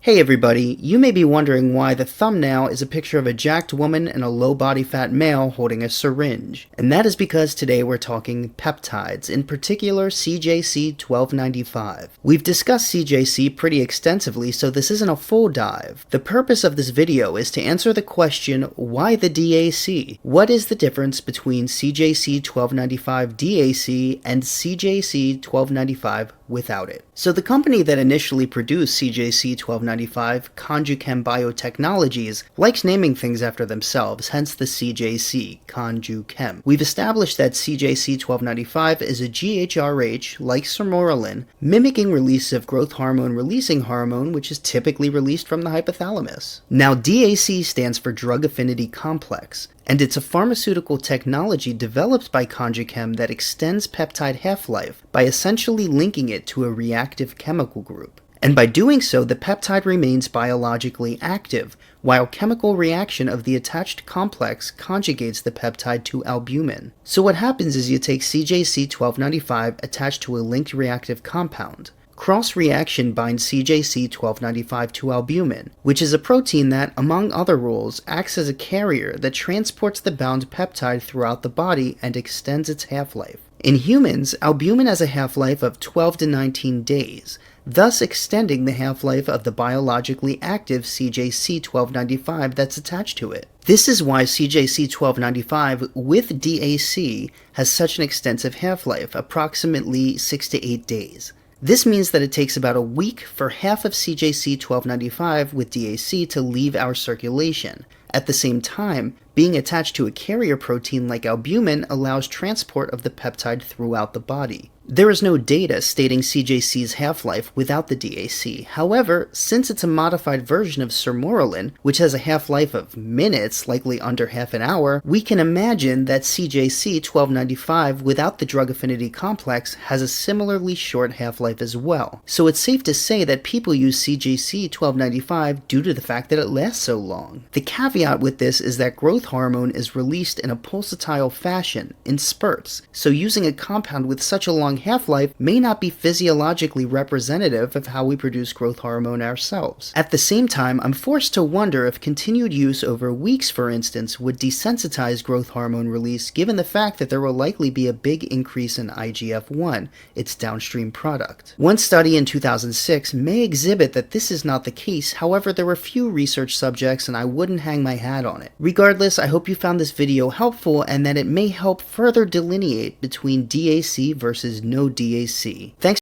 Hey everybody, you may be wondering why the thumbnail is a picture of a jacked woman and a low body fat male holding a syringe. And that is because today we're talking peptides, in particular CJC 1295. We've discussed CJC pretty extensively, so this isn't a full dive. The purpose of this video is to answer the question, why the DAC? What is the difference between CJC 1295 DAC and CJC 1295 without it? So the company that initially produced CJC 1295, Conjuchem Biotechnologies, likes naming things after themselves, hence the CJC, Conjuchem. We've established that CJC 1295 is a GHRH, like sermorelin, mimicking release of growth hormone releasing hormone, which is typically released from the hypothalamus. Now DAC stands for drug affinity complex, and it's a pharmaceutical technology developed by Conjuchem that extends peptide half-life by essentially linking it to a reactive chemical group. And by doing so, the peptide remains biologically active, while chemical reaction of the attached complex conjugates the peptide to albumin. So what happens is you take CJC 1295 attached to a linked reactive compound. Cross-reaction binds CJC 1295 to albumin, which is a protein that, among other roles, acts as a carrier that transports the bound peptide throughout the body and extends its half-life. In humans, albumin has a half-life of 12 to 19 days, thus extending the half-life of the biologically active CJC 1295 that's attached to it. This is why CJC 1295 with DAC has such an extensive half-life, approximately 6 to 8 days. This means that it takes about a week for half of CJC 1295 with DAC to leave our circulation. At the same time, being attached to a carrier protein like albumin allows transport of the peptide throughout the body. There is no data stating CJC's half-life without the DAC. However, since it's a modified version of sermorelin, which has a half-life of minutes, likely under half an hour, we can imagine that CJC 1295 without the drug affinity complex has a similarly short half-life as well. So it's safe to say that people use CJC 1295 due to the fact that it lasts so long. The caveat with this is that growth hormone is released in a pulsatile fashion, in spurts, so using a compound with such a long half-life may not be physiologically representative of how we produce growth hormone ourselves. At the same time, I'm forced to wonder if continued use over weeks, for instance, would desensitize growth hormone release, given the fact that there will likely be a big increase in IGF-1, its downstream product. One study in 2006 may exhibit that this is not the case, however there were few research subjects and I wouldn't hang my hat on it. Regardless, I hope you found this video helpful and that it may help further delineate between DAC versus no DAC. Thanks.